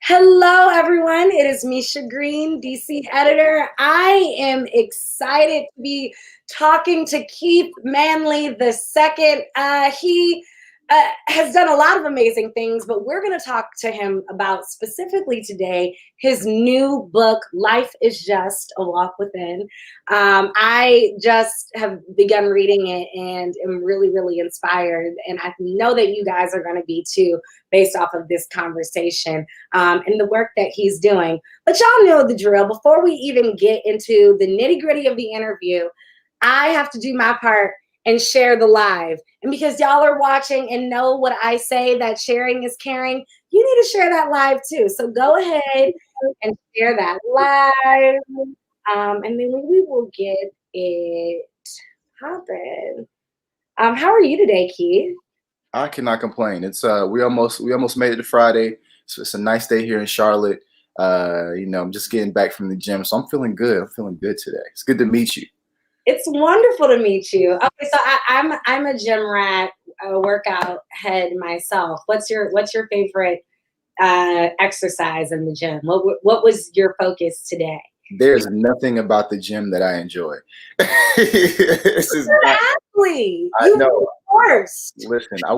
Hello, everyone. It is Micha Green, DC editor. I am excited to be talking to Keith Manley the second. He has done a lot of amazing things, but we're going to talk to him about specifically today his new book, Life is Just a Walk Within. I just have begun reading it and am really, really inspired. And I know that you guys are going to be too, based off of this conversation and the work that he's doing. But y'all know the drill. Before we even get into the nitty gritty of the interview, I have to do my part and share the live. And because y'all are watching and know what I say, that sharing is caring, you need to share that live too. So go ahead and share that live. And then we will get it popping. How are you today, Keith? I cannot complain. It's we almost made it to Friday. So it's a nice day here in Charlotte. I'm just getting back from the gym, so I'm feeling good. I'm feeling good today. It's good to meet you. It's wonderful to meet you. Okay, so I'm a gym rat, a workout head myself. What's your favorite exercise in the gym? What was your focus today? There's nothing about the gym that I enjoy. You're an athlete. I know. Of course. Listen, I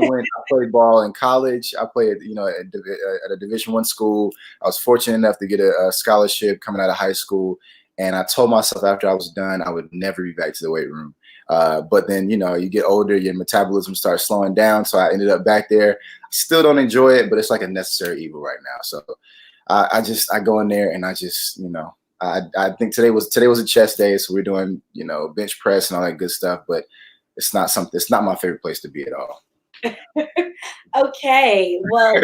played ball in college. I played, at a Division I school. I was fortunate enough to get a scholarship coming out of high school. And I told myself after I was done, I would never be back to the weight room. But then, you get older, your metabolism starts slowing down. So I ended up back there. I still don't enjoy it, but it's like a necessary evil right now. So I go in there and I just, I think today was a chest day. So we're doing, bench press and all that good stuff. But it's not my favorite place to be at all. Okay. Well,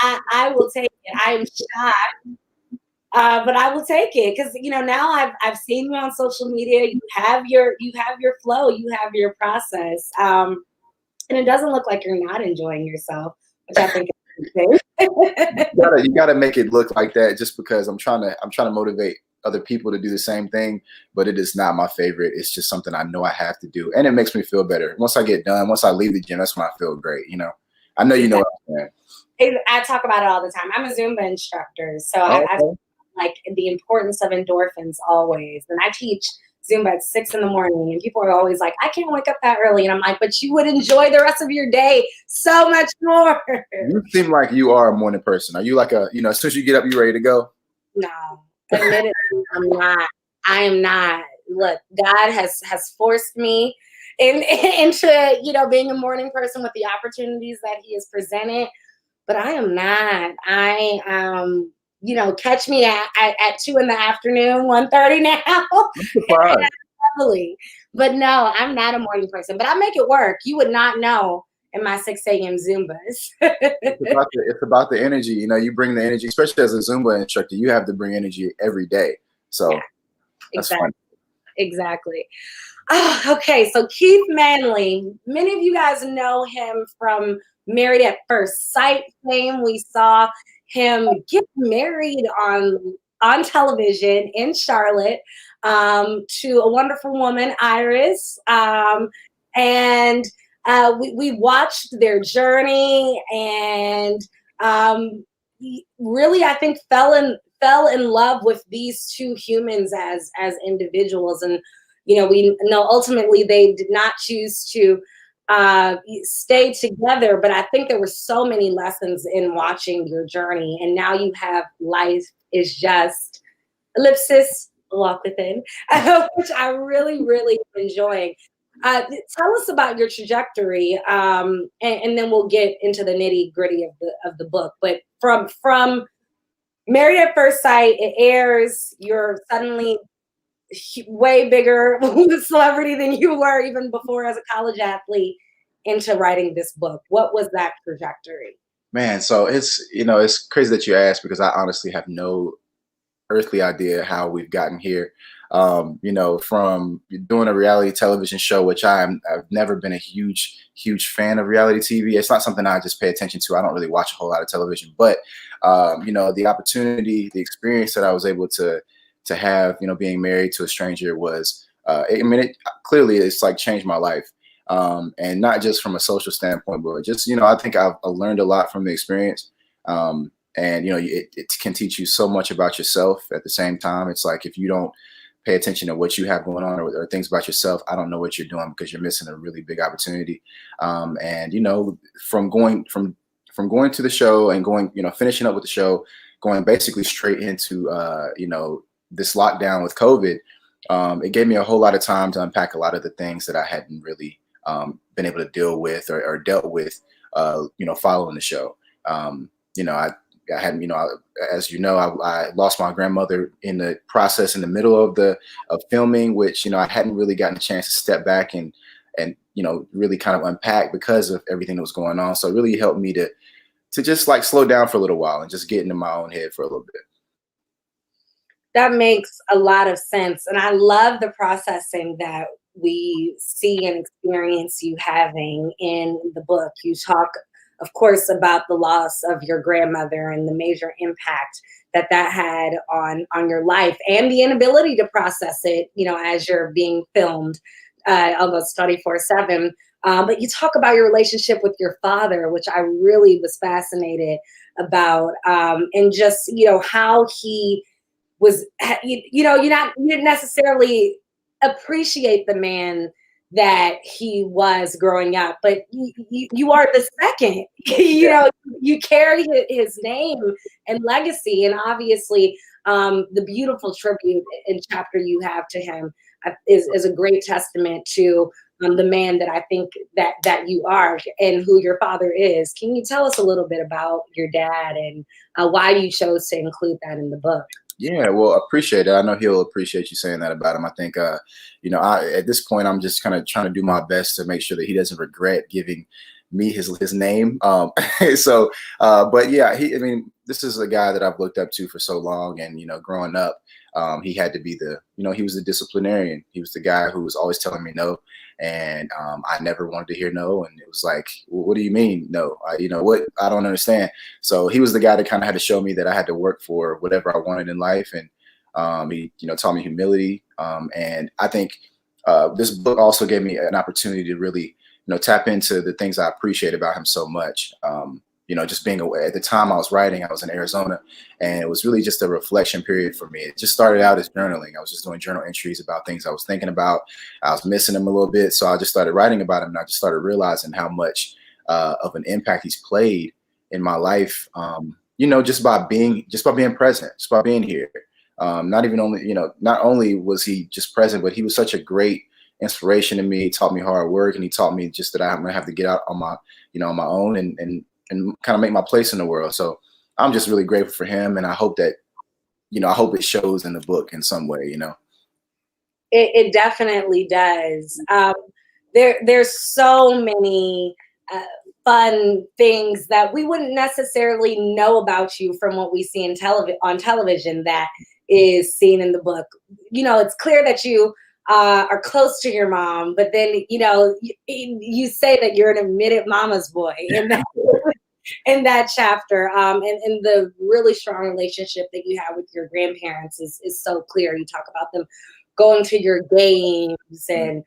I will take it. I am shocked. But I will take it because now I've seen you on social media. You have your flow, you have your process, and it doesn't look like you're not enjoying yourself, which I think is you gotta make it look like that just because I'm trying to motivate other people to do the same thing, but it is not my favorite. It's just something I know I have to do, and it makes me feel better. Once I get done, once I leave the gym, that's when I feel great. I know you know what I'm saying. I talk about it all the time. I'm a Zumba instructor, so I like the importance of endorphins always. And I teach Zumba at 6 in the morning, and people are always like, I can't wake up that early. And I'm like, but you would enjoy the rest of your day so much more. You seem like you are a morning person. Are you like as soon as you get up, you ready to go? No, admittedly, I'm not. I am not. Look, God has forced me into, being a morning person with the opportunities that he has presented, but I am not. Catch me at 2 in the afternoon, 1:30 now. But no, I'm not a morning person. But I make it work. You would not know in my 6 a.m. Zumbas. It's about the energy. You bring the energy, especially as a Zumba instructor. You have to bring energy every day. So yeah, that's exactly. fun. Exactly. Oh, okay, so Keith Manley. Many of you guys know him from Married at First Sight fame. We saw him get married on television in Charlotte to a wonderful woman, Iris, and we watched their journey, and really, I think fell in love with these two humans as individuals. And we know ultimately they did not choose to stay together, but I think there were so many lessons in watching your journey. And now you have Life is Just ellipsis Walk Within, which I really, really enjoying. Tell us about your trajectory, and then we'll get into the nitty gritty of the book. But from Married at First Sight, it airs. You're suddenly way bigger celebrity than you were even before as a college athlete, into writing this book. What was that trajectory? Man, so it's crazy that you asked, because I honestly have no earthly idea how we've gotten here. From doing a reality television show, which I've never been a huge fan of reality TV. It's not something I just pay attention to. I don't really watch a whole lot of television, but the opportunity, the experience that I was able to have, being married to a stranger was, clearly it's like changed my life. And not just from a social standpoint, but just, I think I've learned a lot from the experience. And, it can teach you so much about yourself at the same time. It's like, if you don't pay attention to what you have going on, or things about yourself, I don't know what you're doing, because you're missing a really big opportunity. And, from going to the show and going, finishing up with the show, going basically straight into, this lockdown with COVID, it gave me a whole lot of time to unpack a lot of the things that I hadn't really been able to deal with, or dealt with, following the show. I had, as I lost my grandmother in the process, in the middle of filming, which, I hadn't really gotten a chance to step back and really kind of unpack because of everything that was going on. So it really helped me to just like slow down for a little while and just get into my own head for a little bit. That makes a lot of sense. And I love the processing that we see and experience you having in the book. You talk, of course, about the loss of your grandmother and the major impact that had on your life, and the inability to process it, as you're being filmed almost 24/7. But you talk about your relationship with your father, which I really was fascinated about, and just, how he was, you didn't necessarily appreciate the man that he was growing up, but you are the second. You carry his name and legacy, and obviously the beautiful tribute and chapter you have to him is a great testament to the man that I think that you are, and who your father is. Can you tell us a little bit about your dad, and why you chose to include that in the book? Yeah, well, appreciate it. I know he'll appreciate you saying that about him. I think, at this point, I'm just kind of trying to do my best to make sure that he doesn't regret giving me his name. But yeah, this is a guy that I've looked up to for so long, and growing up, he had to be he was the disciplinarian. He was the guy who was always telling me no, and I never wanted to hear no. And it was like, well, what do you mean no? What? I don't understand. So he was the guy that kind of had to show me that I had to work for whatever I wanted in life, and he taught me humility. And I think this book also gave me an opportunity to really tap into the things I appreciate about him so much. Just being away. At the time I was writing, I was in Arizona, and it was really just a reflection period for me. It just started out as journaling. I was just doing journal entries about things I was thinking about. I was missing them a little bit, so I just started writing about him, and I just started realizing how much of an impact he's played in my life. Just by being present, just by being here. Not only was he just present, but he was such a great inspiration to me. He taught me hard work, and he taught me just that I'm gonna have to get out on my own, and kind of make my place in the world. So I'm just really grateful for him, and I hope that I hope it shows in the book in some way. It definitely does. There's so many fun things that we wouldn't necessarily know about you from what we see on television that is seen in the book. It's clear that you are close to your mom, but then you say that you're an admitted mama's boy in that chapter, and the really strong relationship that you have with your grandparents is so clear. You talk about them going to your games, and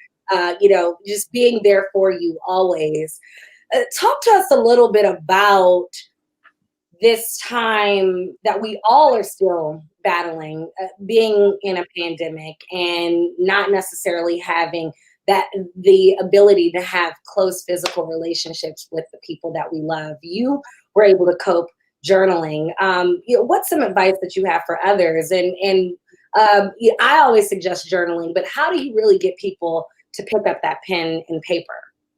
just being there for you always. Talk to us a little bit about this time that we all are still battling, being in a pandemic and not necessarily having the ability to have close physical relationships with the people that we love. You were able to cope journaling. What's some advice that you have for others? And I always suggest journaling, but how do you really get people to pick up that pen and paper?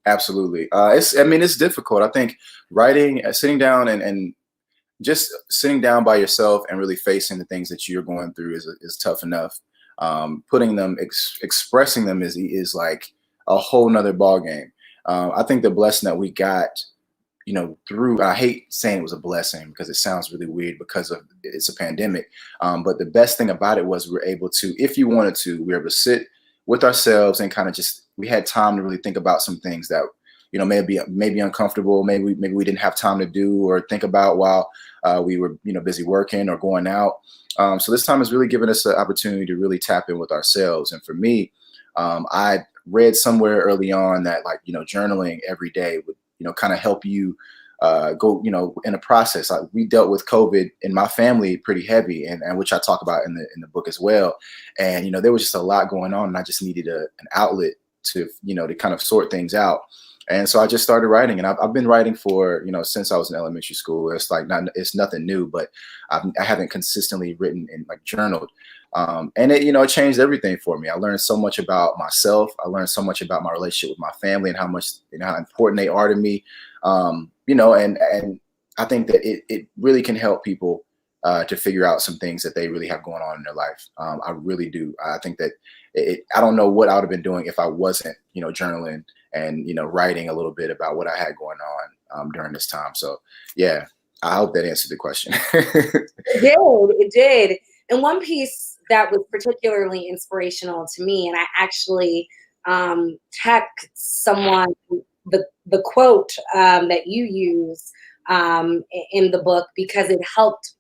Absolutely. It's difficult. I think writing, sitting down and just sitting down by yourself and really facing the things that you're going through is tough enough. Putting them, expressing them is like a whole nother ball game. I think the blessing that we got, through, I hate saying it was a blessing because it sounds really weird because it's a pandemic. But the best thing about it was we were able to, if you wanted to, we were able to sit with ourselves and kind of we had time to really think about some things that, maybe uncomfortable, maybe we didn't have time to do or think about while we were, busy working or going out. So this time has really given us an opportunity to really tap in with ourselves. And for me, I read somewhere early on that journaling every day would, kind of help you go, in a process. Like, we dealt with COVID in my family pretty heavy, and which I talk about in the book as well. And there was just a lot going on, and I just needed an outlet to to kind of sort things out. And so I just started writing, and I've been writing for since I was in elementary school. It's nothing new, but I haven't consistently written and like journaled. And it changed everything for me. I learned so much about myself. I learned so much about my relationship with my family and how much how important they are to me. And I think that it really can help people to figure out some things that they really have going on in their life. I really do. I think that I don't know what I would have been doing if I wasn't journaling and writing a little bit about what I had going on during this time. So yeah, I hope that answered the question. It did. And one piece that was particularly inspirational to me, and I actually text someone the quote that you use in the book, because it helped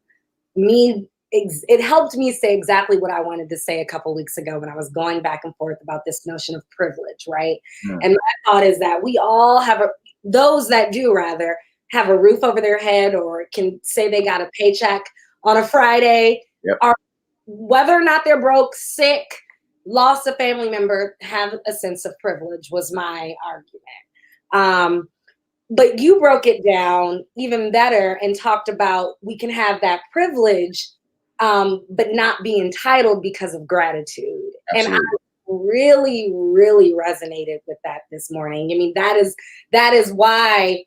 me. It helped me say exactly what I wanted to say a couple weeks ago when I was going back and forth about this notion of privilege, right? Mm. And my thought is that we all have those that do rather have a roof over their head, or can say they got a paycheck on a Friday, Yep. are, whether or not they're broke, sick, lost a family member, have a sense of privilege, was my argument. But you broke it down even better and talked about we can have that privilege, but not be entitled because of gratitude. Absolutely. And I really, really resonated with that this morning. I mean, that is why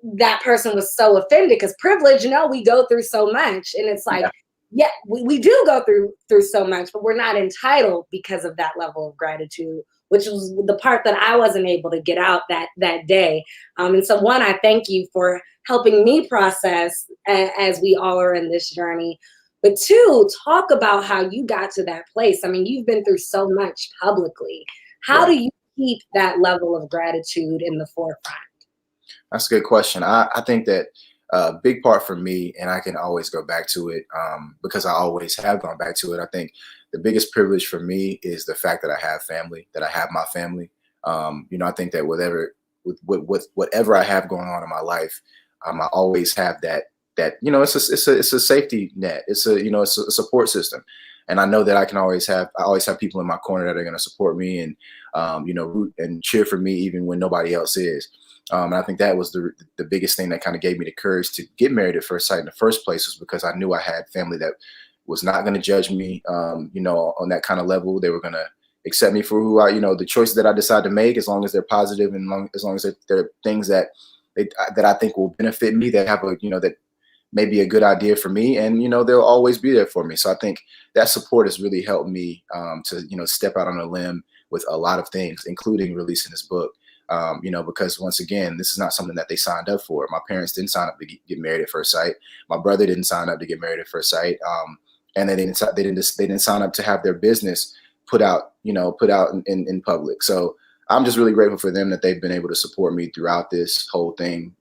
that person was so offended, because privilege, we go through so much, and it's like, yeah, we do go through so much, but we're not entitled because of that level of gratitude, which was the part that I wasn't able to get out that day. And so, one, I thank you for helping me process as we all are in this journey. But two, talk about how you got to that place. I mean, you've been through so much publicly. How do you keep that level of gratitude in the forefront? That's a good question. I think that a big part for me, and I can always go back to it because I always have gone back to it. I think the biggest privilege for me is the fact that I have family, that I have my family. I think that whatever I have going on in my life, I always have that it's a safety net. It's it's a support system, and I know that I always have people in my corner that are going to support me and root and cheer for me even when nobody else is. And I think that was the biggest thing that kind of gave me the courage to get married at first sight in the first place, was because I knew I had family that was not going to judge me, on that kind of level. They were going to accept me for who the choices that I decide to make, as long as they're positive and as long as they're things that I think will benefit me, that have that may be a good idea for me, and they'll always be there for me. So I think that support has really helped me to step out on a limb with a lot of things, including releasing this book. Because once again, this is not something that they signed up for. My parents didn't sign up to get married at first sight. My brother didn't sign up to get married at first sight. And they didn't sign up to have their business put out in public. So I'm just really grateful for them that they've been able to support me throughout this whole thing.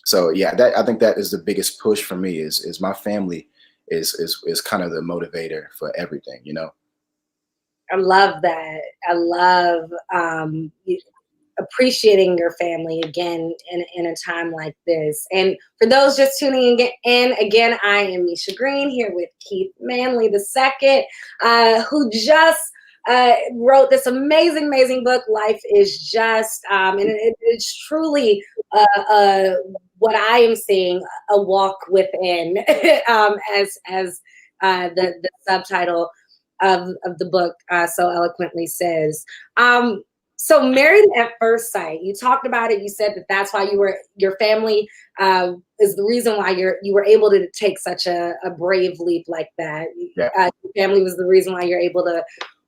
So yeah, I think that is the biggest push for me is my family is kind of the motivator for everything. I love that. I love appreciating your family again in a time like this. And for those just tuning in, again, I am Micha Green here with Keith Manley II, who just wrote this amazing book, Life is Just. And it's truly what I am seeing, a walk within, as the subtitle of the book so eloquently says. So Married at First Sight, you talked about it. You said that's why your family is the reason why you were able to take such a brave leap like that. Yeah. Your family was the reason why you're able to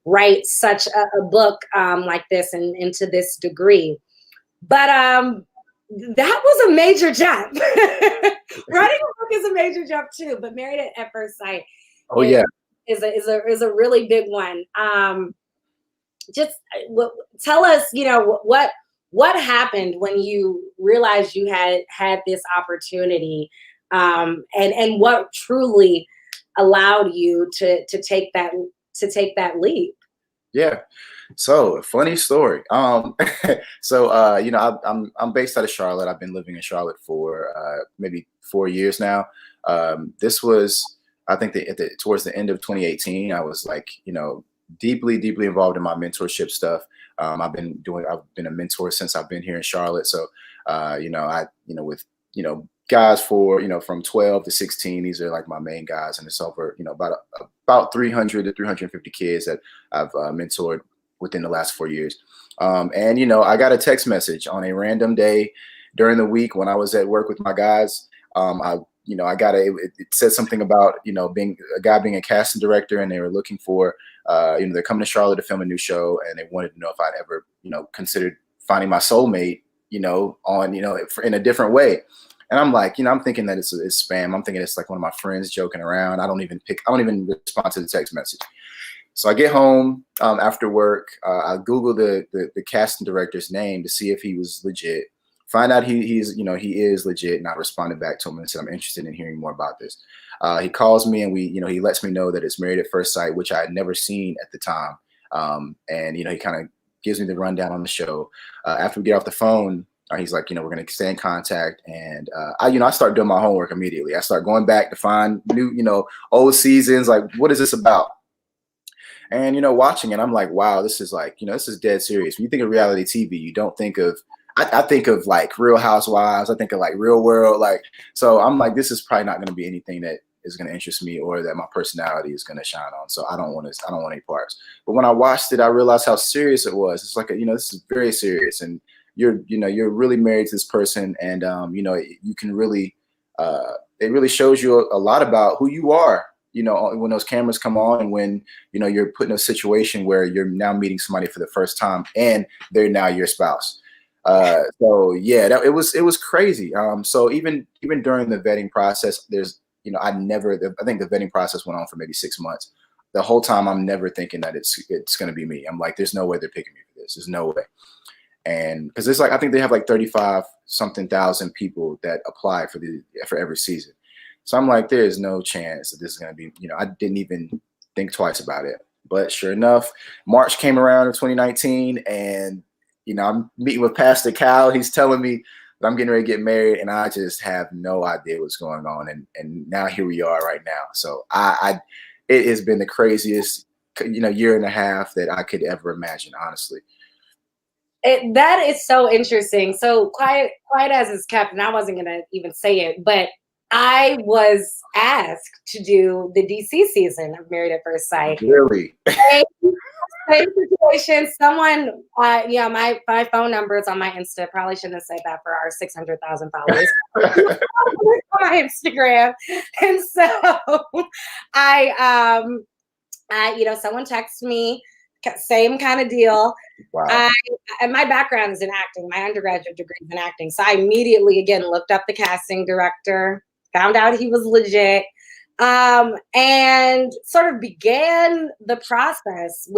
write such a book like this and to this degree. But that was a major jump. Writing a book is a major jump too, but Married at First Sight. Oh yeah. Is a really big one. Just tell us, what happened when you realized you had this opportunity, and what truly allowed you to take that leap. Yeah. So funny story. You know, I'm based out of Charlotte. I've been living in Charlotte for maybe 4 years now. This was, I think, towards the end of 2018. I was like, you know, deeply involved in my mentorship stuff. I've been a mentor since I've been here in Charlotte. So, with guys for from 12 to 16. These are like my main guys, and it's over about 300 to 350 kids that I've mentored within the last 4 years. And I got a text message on a random day during the week when I was at work with my guys. I got it said something about being a guy being a casting director, and they were looking for they're coming to Charlotte to film a new show, and they wanted to know if I'd ever considered finding my soulmate in a different way. And I'm like, I'm thinking that it's spam. I'm thinking it's like one of my friends joking around. I don't even respond to the text message. So I get home after work. I Google the casting director's name to see if he was legit. Find out he is legit, and I responded back to him and said I'm interested in hearing more about this. He calls me, and he lets me know that it's Married at First Sight, which I had never seen at the time. And he kind of gives me the rundown on the show. After we get off the phone, he's like, we're going to stay in contact. And I start doing my homework immediately. I start going back to find new, old seasons. Like, what is this about? And watching it, I'm like, wow, this is like, this is dead serious. When you think of reality TV, you don't think of, I think of like Real Housewives. I think of like Real World. Like, so I'm like, this is probably not going to be anything that is going to interest me or that my personality is going to shine on. So I don't want any parts. But when I watched it, I realized how serious it was. It's like, this is very serious, and you're really married to this person, and you can really, it really shows you a lot about who you are. When those cameras come on, and when you're put in a situation where you're now meeting somebody for the first time, and they're now your spouse. So yeah, it was crazy. So even during the vetting process, there's I think the vetting process went on for maybe 6 months. The whole time I'm never thinking that it's going to be me. I'm like, there's no way they're picking me for this. There's no way. And because it's like, I think they have like 35 something thousand people that apply for every season. So I'm like, there is no chance that this is going to be, I didn't even think twice about it. But sure enough, March came around in 2019, and, I'm meeting with Pastor Cal. He's telling me that I'm getting ready to get married, and I just have no idea what's going on. And now here we are right now. So it has been the craziest, year and a half that I could ever imagine, honestly. That is so interesting. So quiet as is kept, and I wasn't gonna even say it, but I was asked to do the DC season of Married at First Sight. Really? Same situation. Someone, my phone number is on my Insta. Probably shouldn't have said that for our 600,000 followers on my Instagram. And so someone texted me, same kind of deal. Wow. And my background is in acting. My undergraduate degree is in acting. So I immediately, again, looked up the casting director, found out he was legit, and sort of began the process.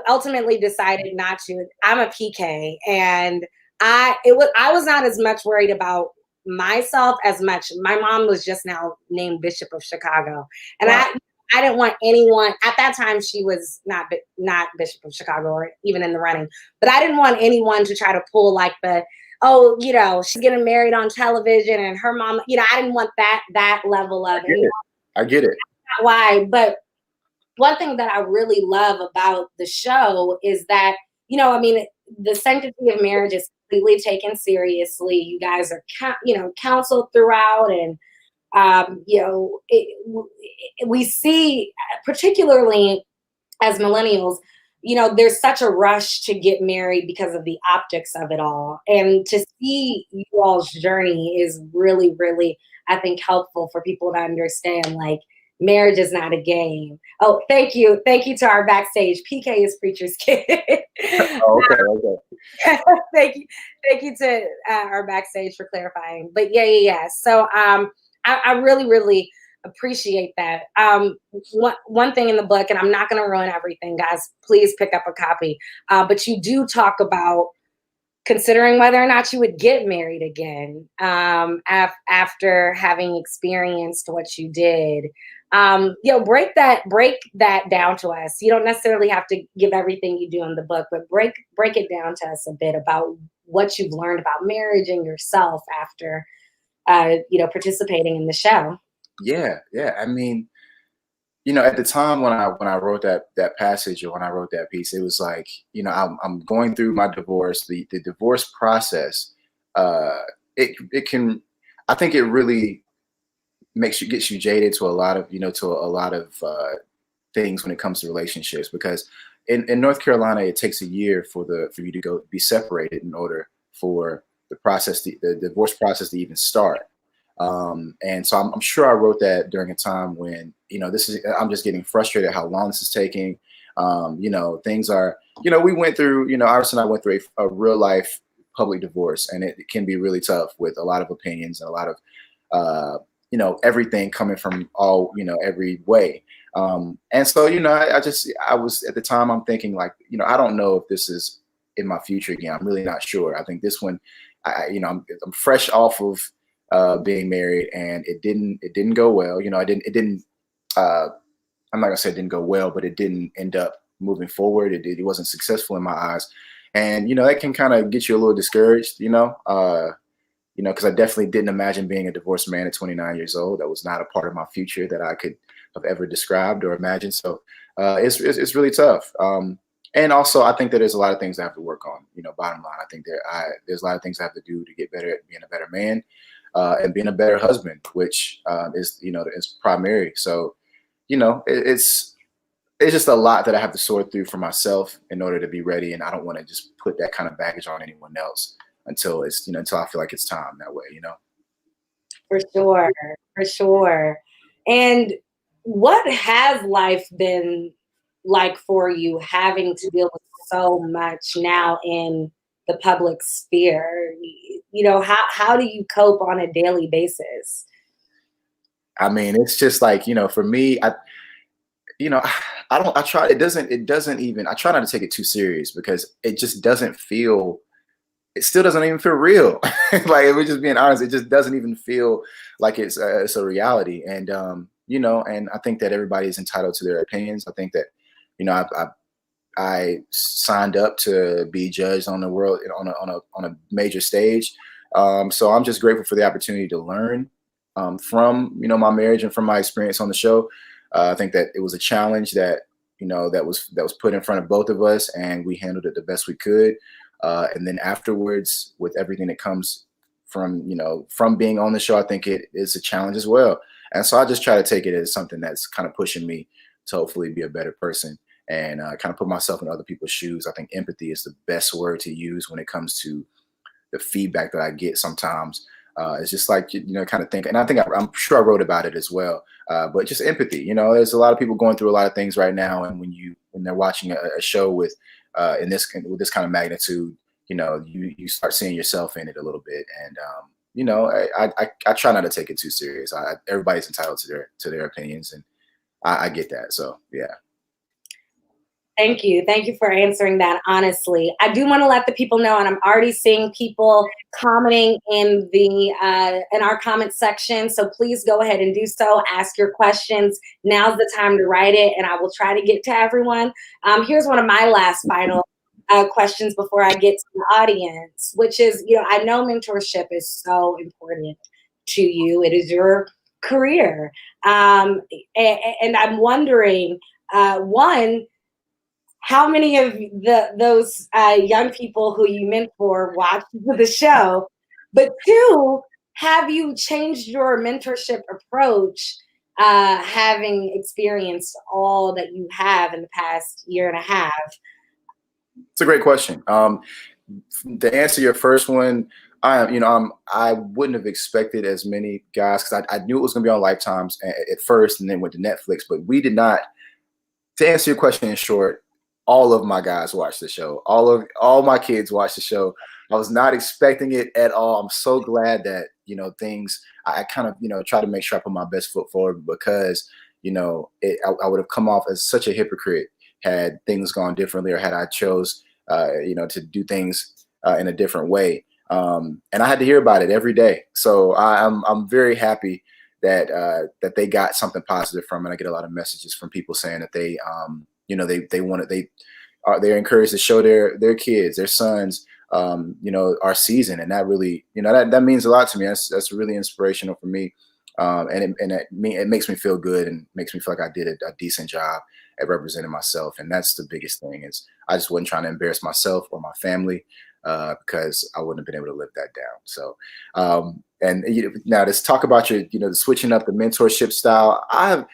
Ultimately decided not to. I'm a PK, and I was not as much worried about myself as much. My mom was just now named Bishop of Chicago, and wow. I didn't want anyone at that time. She was not Bishop of Chicago or even in the running, but I didn't want anyone to try to pull like she's getting married on television and her mom, I didn't want that level of it. I get it. Why? But one thing that I really love about the show is that, the sanctity of marriage is completely taken seriously. You guys are, counseled throughout, and we see, particularly as millennials, there's such a rush to get married because of the optics of it all. And to see you all's journey is really, really, I think, helpful for people to understand, like, marriage is not a game. Oh, thank you. Thank you to our backstage. PK is Preacher's Kid. Okay. Thank you to our backstage for clarifying. But yeah. So I really, really appreciate that. One thing in the book, and I'm not going to ruin everything, guys, please pick up a copy. But you do talk about considering whether or not you would get married again after having experienced what you did. Break that down to us. You don't necessarily have to give everything you do in the book, but break it down to us a bit about what you've learned about marriage and yourself after participating in the show. Yeah. I mean, at the time when I wrote that passage, or when I wrote that piece, it was like, I'm going through my divorce. The divorce process, it can, I think it really gets you jaded to a lot of things when it comes to relationships, because in North Carolina it takes a year for you to go be separated in order for the divorce process to even start. And so I'm sure I wrote that during a time when, I'm just getting frustrated how long this is taking. Things are, we went through, Iris and I went through a real life public divorce, and it can be really tough with a lot of opinions and a lot of, everything coming from all, every way. And so, I was at the time, I'm thinking like, I don't know if this is in my future again. I'm really not sure. I think this one, I'm fresh off of being married, and it didn't go well. Uh, I'm not gonna say it didn't go well, but it didn't end up moving forward. It wasn't successful in my eyes, and that can kind of get you a little discouraged. Because I definitely didn't imagine being a divorced man at 29 years old. That was not a part of my future that I could have ever described or imagined. So it's really tough. And also, I think that there's a lot of things I have to work on. Bottom line, I think there's a lot of things I have to do to get better at being a better man, and being a better husband, which is primary. So it's just a lot that I have to sort through for myself in order to be ready, and I don't want to just put that kind of baggage on anyone else until I feel like it's time that way. For sure, for sure. And what has life been like for you, having to deal with so much now in the public sphere? How do you cope on a daily basis? I mean, it's just like, for me, you know, I don't, I try, it doesn't even, I try not to take it too serious, because it just doesn't feel, it still doesn't even feel real. Like, if we're just being honest, it just doesn't even feel like it's a reality. And, and I think that everybody is entitled to their opinions. I think that, you know, I signed up to be judged on the world on a major stage. So I'm just grateful for the opportunity to learn from my marriage and from my experience on the show. I think that it was a challenge that that was put in front of both of us, and we handled it the best we could. And then afterwards, with everything that comes from being on the show, I think it is a challenge as well. And so I just try to take it as something that's kind of pushing me to hopefully be a better person, and kind of put myself in other people's shoes. I think empathy is the best word to use when it comes to the feedback that I get sometimes. It's just like, kind of think, and I think I'm sure I wrote about it as well. But just empathy, there's a lot of people going through a lot of things right now. And when they're watching a show with with this kind of magnitude, you start seeing yourself in it a little bit. And, I try not to take it too serious. Everybody's entitled to their opinions, and I get that. So, yeah. Thank you. Thank you for answering that honestly. I do want to let the people know, and I'm already seeing people commenting in our comment section. So please go ahead and do so. Ask your questions. Now's the time to write it, and I will try to get to everyone. Here's one of my last final questions before I get to the audience, which is, I know mentorship is so important to you. It is your career. And I'm wondering, one, how many of those young people who you mentor watch the show? But two, have you changed your mentorship approach, having experienced all that you have in the past year and a half? It's a great question. To answer your first one, I wouldn't have expected as many guys, because I knew it was going to be on Lifetimes at first, and then went to Netflix. But we did not. To answer your question in short, all of my guys watch the show. All my kids watch the show. I was not expecting it at all. I'm so glad that things. I kind of try to make sure I put my best foot forward, because I would have come off as such a hypocrite had things gone differently, or had I chose to do things in a different way. And I had to hear about it every day. So I'm very happy that they got something positive from it. I get a lot of messages from people saying that they they want it, they're encouraged to show their kids, their sons, our season, and that really, that means a lot to me. That's really inspirational for me, it makes me feel good and makes me feel like I did a decent job at representing myself, and that's the biggest thing. Is I just wasn't trying to embarrass myself or my family, because I wouldn't have been able to live that down. So, and now let's talk about your, the switching up the mentorship style. I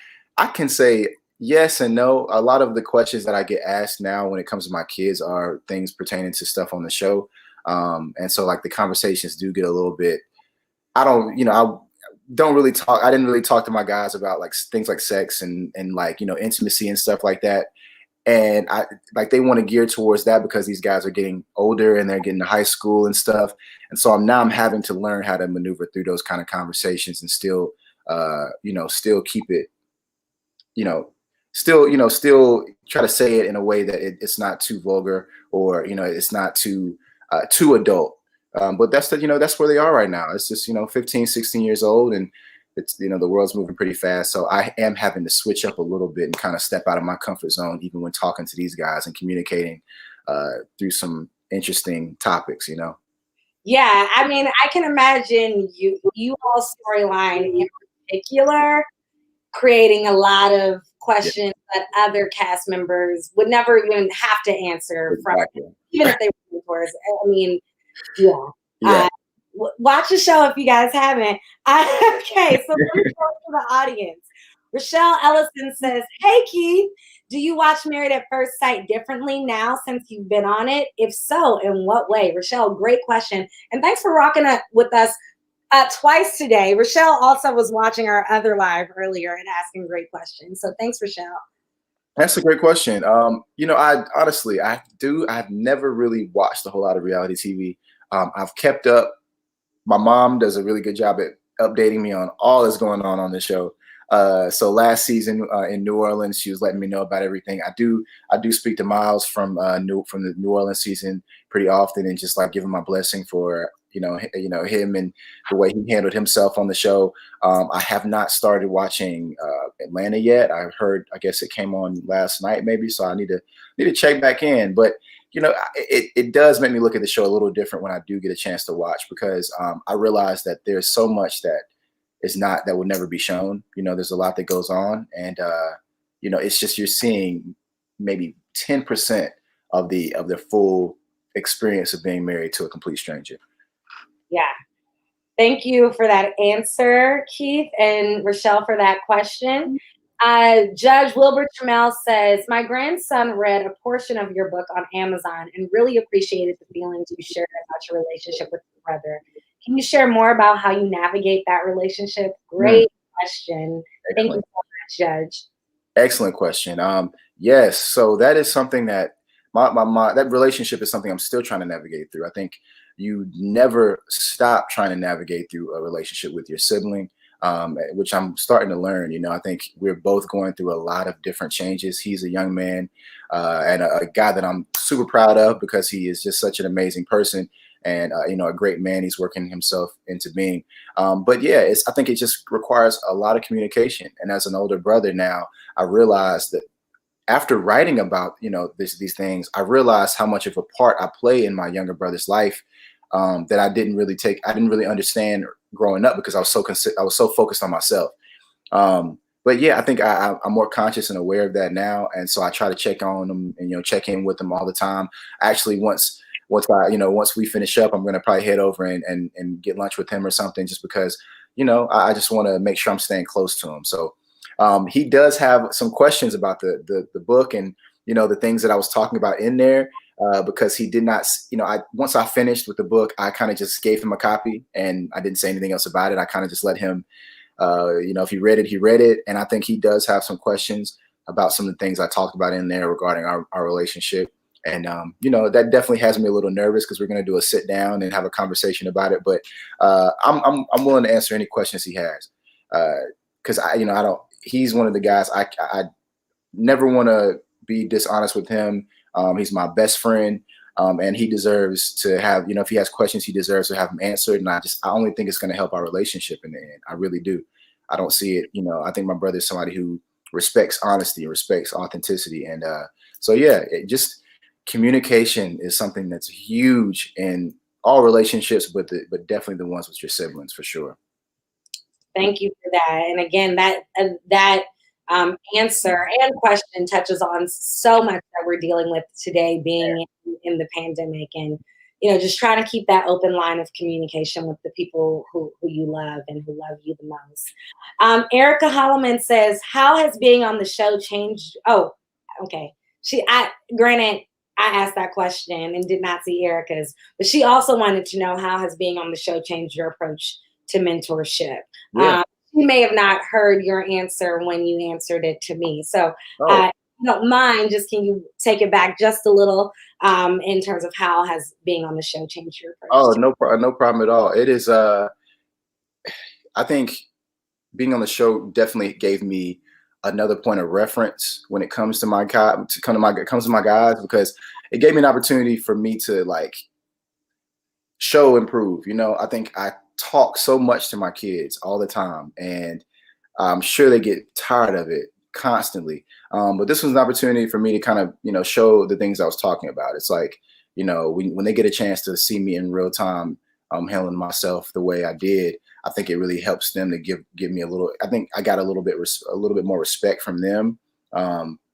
can say yes and no. A lot of the questions that I get asked now when it comes to my kids are things pertaining to stuff on the show. And so like the conversations do get a little bit, I don't really talk. I didn't really talk to my guys about like things like sex and like, intimacy and stuff like that. And I like, they want to gear towards that because these guys are getting older and they're getting to high school and stuff. And so I'm having to learn how to maneuver through those kind of conversations and still, still keep it, still try to say it in a way that it's not too vulgar or, it's not too adult. But that's where they are right now. It's just, 15, 16 years old, and it's, the world's moving pretty fast. So I am having to switch up a little bit and kind of step out of my comfort zone, even when talking to these guys and communicating through some interesting topics, Yeah, I mean, I can imagine you all storyline in particular creating a lot of questions that other cast members would never even have to answer from, even if they were mentors. I mean, yeah. Watch the show if you guys haven't. Okay, so let me go to the audience. Rochelle Ellison says, "Hey Keith, do you watch Married at First Sight differently now since you've been on it? If so, in what way?" Rochelle, great question. And thanks for rocking up with us twice today. Rochelle also was watching our other live earlier and asking great questions. So thanks, Rochelle. That's a great question. I honestly, I've never really watched a whole lot of reality TV. I've kept up. My mom does a really good job at updating me on all that's going on the show. So last season in New Orleans, she was letting me know about everything. I do speak to Miles from the New Orleans season pretty often, and just like give him my blessing for him and the way he handled himself on the show. I have not started watching Atlanta yet. I guess it came on last night maybe, so I need to check back in. But it does make me look at the show a little different when I do get a chance to watch, because I realize that there's so much that will never be shown. There's a lot that goes on, and it's just, you're seeing maybe 10% of the full experience of being married to a complete stranger. Yeah. Thank you for that answer, Keith, and Rochelle for that question. Judge Wilbert Chamel says, "My grandson read a portion of your book on Amazon and really appreciated the feelings you shared about your relationship with your brother. Can you share more about how you navigate that relationship?" Great question. Excellent. Thank you so much, Judge. Excellent question. Yes, so that is something that that relationship is something I'm still trying to navigate through. I think you never stop trying to navigate through a relationship with your sibling, which I'm starting to learn. I think we're both going through a lot of different changes. He's a young man and a guy that I'm super proud of, because he is just such an amazing person and a great man he's working himself into being. But yeah, I think it just requires a lot of communication. And as an older brother now, I realized that after writing about these things, I realized how much of a part I play in my younger brother's life that I didn't really understand growing up, because I was so focused on myself. But yeah, I think I'm more conscious and aware of that now, and so I try to check on them and check in with them all the time. Actually, once we finish up, I'm going to probably head over and get lunch with him or something, just because I just want to make sure I'm staying close to him. So he does have some questions about the book and the things that I was talking about in there, because he did not, once I finished with the book, I kind of just gave him a copy and I didn't say anything else about it. I kind of just let him, if he read it. And I think he does have some questions about some of the things I talked about in there regarding our relationship. And, that definitely has me a little nervous, because we're going to do a sit down and have a conversation about it. But I'm willing to answer any questions he has, because he's one of the guys I never want to be dishonest with him. He's my best friend, and he deserves to have, if he has questions, he deserves to have them answered. And I only think it's going to help our relationship in the end. I really do. I don't see it. I think my brother is somebody who respects honesty and respects authenticity. And so, yeah, just communication is something that's huge in all relationships, but definitely the ones with your siblings for sure. Thank you for that. And again, that answer and question touches on so much that we're dealing with today, being in the pandemic, and just trying to keep that open line of communication with the people who you love and who love you the most. Erica Holloman says, "How has being on the show changed?" Oh, okay. Granted, I asked that question and did not see Erica's, but she also wanted to know, how has being on the show changed your approach to mentorship? Yeah. You may have not heard your answer when you answered it to me. So Oh. if you don't mind, can you take it back just a little in terms of how has being on the show changed your approach? Oh, no problem at all. It is, I think being on the show definitely gave me another point of reference when it comes to comes to my guys, because it gave me an opportunity for me to like show improve. I think I talk so much to my kids all the time, and I'm sure they get tired of it constantly. But this was an opportunity for me to kind of, show the things I was talking about. It's like, when they get a chance to see me in real time, handling myself the way I did, I think it really helps them to give me a little. I think I got a little bit more respect from them,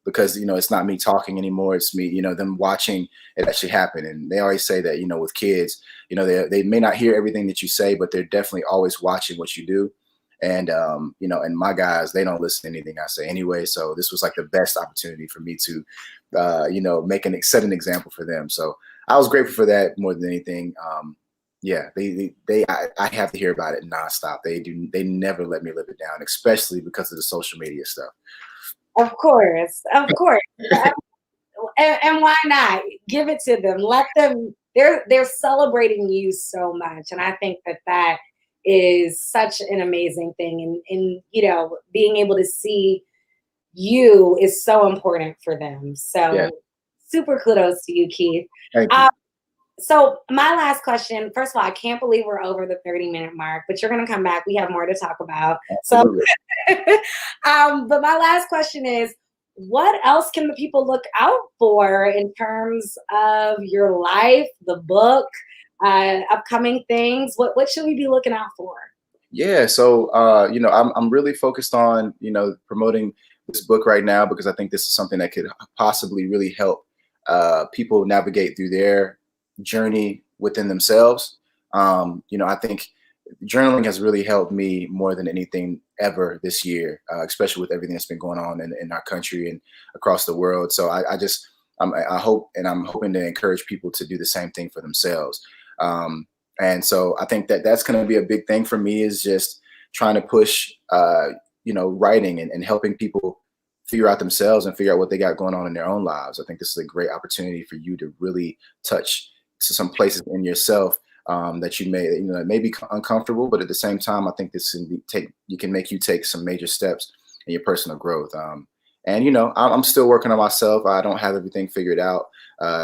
because it's not me talking anymore. It's me, them watching it actually happen. And they always say that, with kids, they may not hear everything that you say, but they're definitely always watching what you do. And and my guys, they don't listen to anything I say anyway. So this was like the best opportunity for me to, set an example for them. So I was grateful for that more than anything. Yeah, I have to hear about it nonstop. They never let me live it down, especially because of the social media stuff. Of course. And why not give it to them? Let them. They're celebrating you so much, and I think that is such an amazing thing. And being able to see you is so important for them. So Yeah. super kudos to you, Keith. Thank you. So my last question, first of all, I can't believe we're over the 30-minute mark, but you're going to come back. We have more to talk about. Absolutely. But my last question is, what else can the people look out for in terms of your life, the book, upcoming things? What should we be looking out for? Yeah, so I'm really focused on promoting this book right now, because I think this is something that could possibly really help people navigate through their journey within themselves. I think journaling has really helped me more than anything ever this year, especially with everything that's been going on in our country and across the world. So I hope, and I'm hoping to encourage people to do the same thing for themselves. And so I think that's going to be a big thing for me, is just trying to push, writing and helping people figure out themselves and figure out what they got going on in their own lives. I think this is a great opportunity for you to really touch to some places in yourself that that may be uncomfortable, but at the same time, I think this can make you take some major steps in your personal growth. And I'm still working on myself. I don't have everything figured out,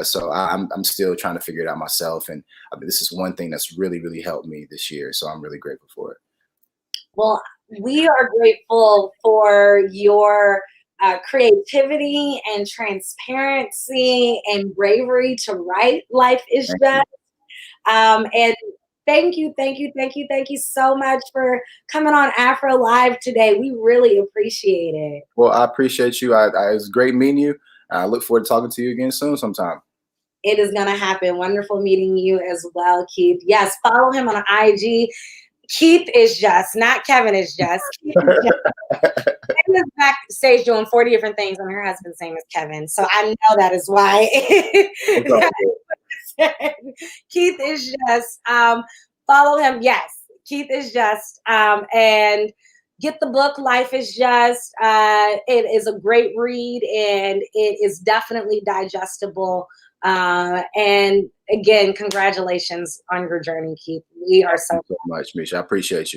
so I'm still trying to figure it out myself. And this is one thing that's really, really helped me this year. So I'm really grateful for it. Well, we are grateful for your creativity and transparency and bravery to write Life is Just. And thank you so much for coming on Afro Live today. We really appreciate it. Well, I appreciate you. It was great meeting you. I look forward to talking to you again soon sometime. It is going to happen. Wonderful meeting you as well, Keith. Yes, follow him on IG. Keith is just, not Kevin is just. Keith is just. Kevin is backstage doing 40 different things, and her husband's name is Kevin. So I know that is why. Keith is just. Follow him. Yes, Keith is just. And get the book, Life is Just. It is a great read, and it is definitely digestible. And again, congratulations on your journey, Keith. We are so much, Micha. I appreciate you.